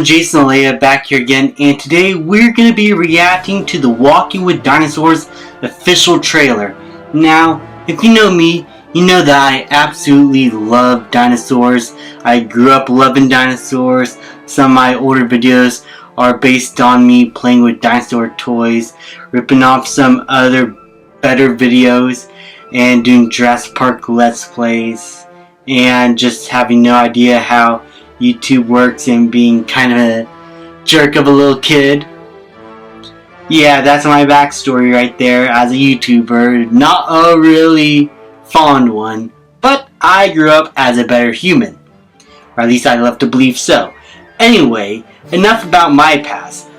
Jason Alea back here again, and today we're going to be reacting to the Walking with Dinosaurs official trailer. Now, if you know me, you know that I absolutely love dinosaurs. I grew up loving dinosaurs. Some of my older videos are based on me playing with dinosaur toys, ripping off some other better videos, and doing Jurassic Park Let's Plays, and just having no idea how YouTube works and being kind of a jerk of a little kid. Yeah, that's my backstory right there as a YouTuber. Not a really fond one, but I grew up as a better human. Or at least I love to believe so. Anyway, enough about my past.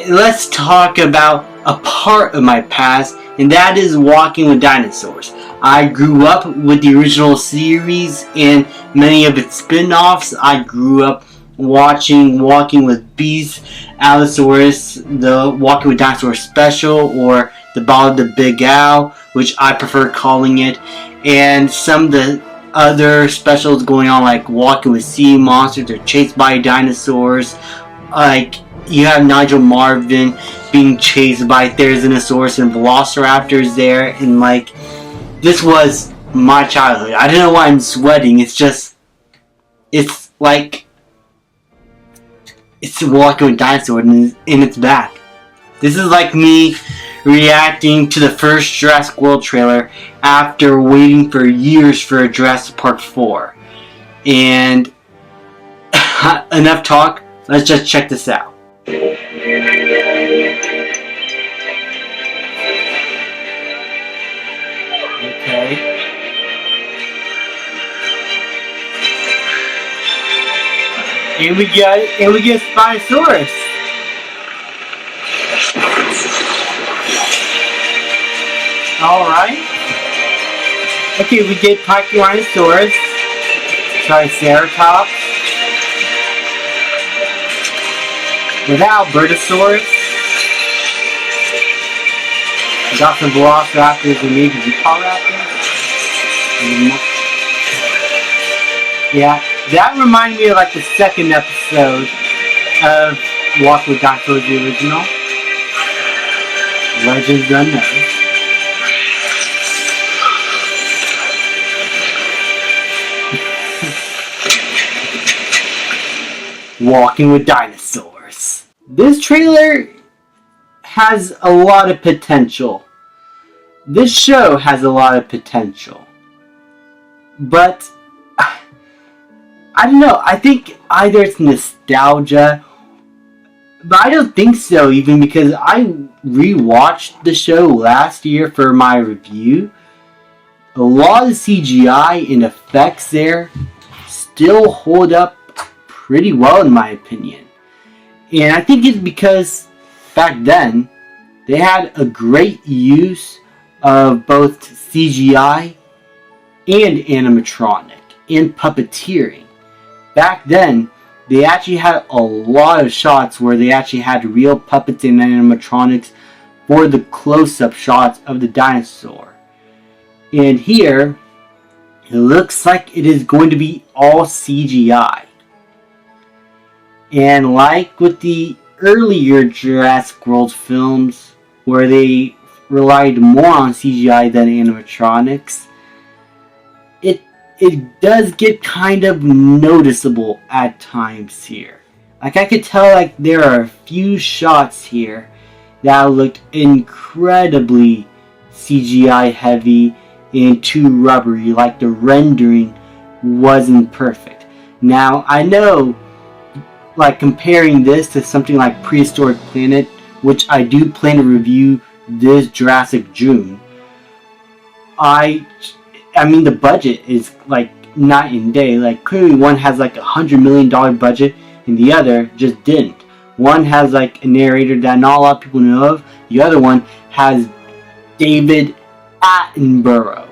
Let's talk about a part of my past, and that is Walking with Dinosaurs. I grew up with the original series and many of its spin-offs. I grew up watching Walking with Beasts, Allosaurus, the Walking with Dinosaurs special, or the Ball of the Big Owl, which I prefer calling it, and some of the other specials going on, like Walking with Sea Monsters or Chased by Dinosaurs. Like, you have Nigel Marvin being chased by Therizinosaurus and Velociraptors there, and like, this was my childhood. I don't know why I'm sweating. It's like, it's Walking with Dinosaurs in its back. This is like me reacting to the first Jurassic World trailer after waiting for years for a Jurassic Park 4. And enough talk, let's just check this out. Okay. And we get Spinosaurus. Alright. Okay, we get Pachyrhinosaurus, Triceratops, without Albertosaurus. We got some Velociraptors and maybe Raptors. Yeah, that reminded me of like the second episode of Walking with Dinosaurs, the original. Legends Unknown. Walking with Dinosaurs. This trailer has a lot of potential. This show has a lot of potential. But I don't know, I think either it's nostalgia, but I don't think so, even because I rewatched the show last year for my review. A lot of CGI and effects there still hold up pretty well in my opinion. And I think it's because back then they had a great use of both CGI and animatronic and puppeteering. Back then they actually had a lot of shots where they actually had real puppets and animatronics for the close-up shots of the dinosaur. And here it looks like it is going to be all CGI. And like with the earlier Jurassic World films, where they relied more on CGI than animatronics, it does get kind of noticeable at times here. Like, I could tell like there are a few shots here that looked incredibly CGI heavy and too rubbery, like the rendering wasn't perfect. Now, I know, like, comparing this to something like Prehistoric Planet, which I do plan to review this Jurassic June, I mean, the budget is like night and day. Like, clearly one has like $100 million budget and the other just didn't. One has like a narrator that not a lot of people know of. The other one has David Attenborough.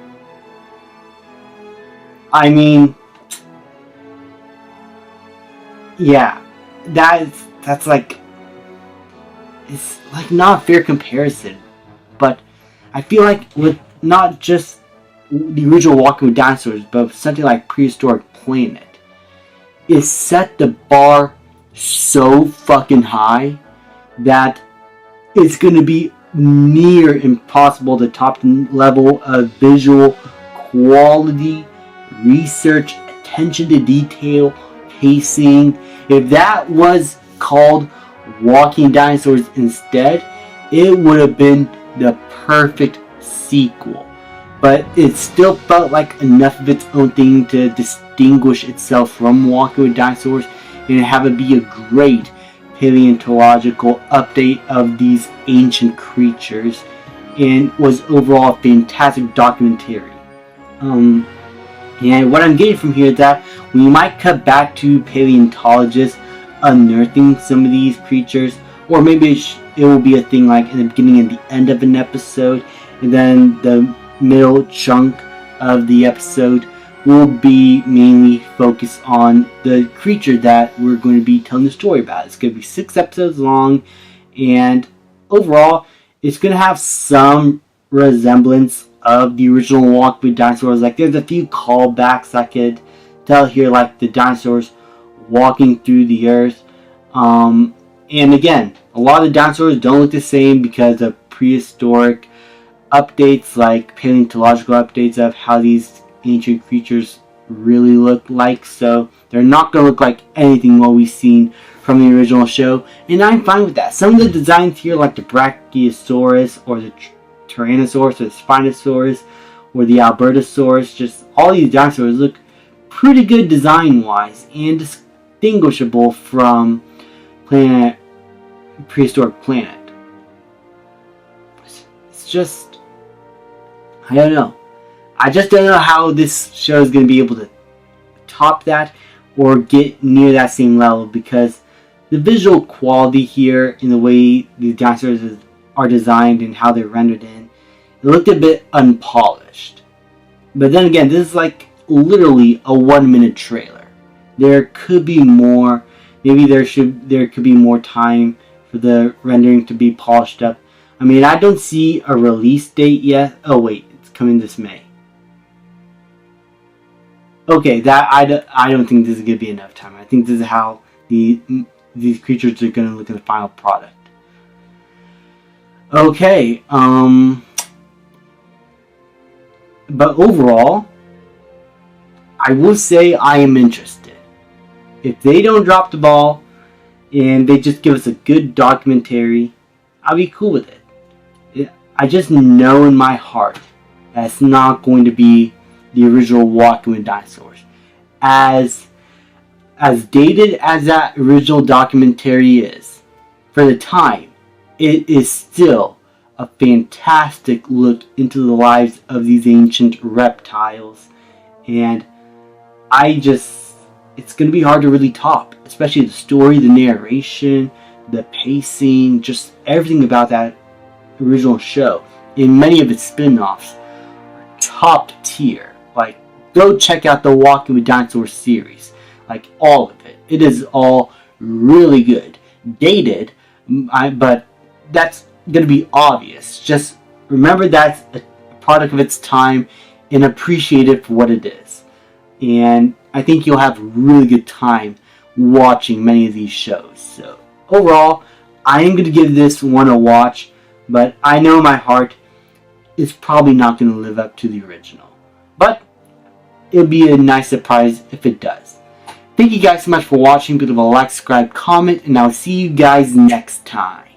I mean, yeah, that's like, it's like not a fair comparison. But I feel like with not just the original Walking with Dinosaurs, but something like Prehistoric Planet, it set the bar so fucking high that it's going to be near impossible to top the level of visual quality, research, attention to detail, pacing. If that was called Walking Dinosaurs instead, it would have been the perfect sequel. But it still felt like enough of its own thing to distinguish itself from Walking with Dinosaurs and have it be a great paleontological update of these ancient creatures, and was overall a fantastic documentary. And what I'm getting from here is that we might cut back to paleontologists unearthing some of these creatures, or maybe it will be a thing like in the beginning and the end of an episode, and then the middle chunk of the episode will be mainly focused on the creature that we're going to be telling the story about. It's going to be 6 episodes long, and overall, it's going to have some resemblance of the original Walk with Dinosaurs. Like, there's a few callbacks I could tell here, like the dinosaurs walking through the earth. And again, a lot of the dinosaurs don't look the same because of prehistoric updates, like paleontological updates of how these ancient creatures really look like. So they're not going to look like anything what we've seen from the original show, and I'm fine with that. Some of the designs here, like the Brachiosaurus or the Tyrannosaurus or the Spinosaurus or the Albertosaurus, just all these dinosaurs look pretty good design wise and distinguishable from prehistoric planet. It's just, I don't know. I just don't know how this show is going to be able to top that or get near that same level, because the visual quality here in the way the dinosaurs are designed and how they're rendered in, it looked a bit unpolished. But then again, this is like literally a 1-minute trailer. There could be more. Maybe there could be more time for the rendering to be polished up. I mean, I don't see a release date yet. Oh wait, it's coming this May. Okay, that I don't think this is going to be enough time. I think this is how these creatures are going to look in the final product. Okay, but overall, I will say I am interested. If they don't drop the ball and they just give us a good documentary, I'll be cool with it. I just know in my heart that it's not going to be the original Walking with Dinosaurs. As dated as that original documentary is, for the time, it is still a fantastic look into the lives of these ancient reptiles. And it's going to be hard to really top, especially the story, the narration, the pacing, just everything about that original show. And many of its spin-offs are top tier. Like, go check out the Walking with Dinosaurs series. Like, all of it. It is all really good. Dated, but that's going to be obvious. Just remember that's a product of its time and appreciate it for what it is. And I think you'll have a really good time watching many of these shows. So, overall, I am going to give this one a watch, but I know in my heart it's probably not going to live up to the original. But it'll be a nice surprise if it does. Thank you guys so much for watching. Please leave a like, subscribe, comment, and I'll see you guys next time.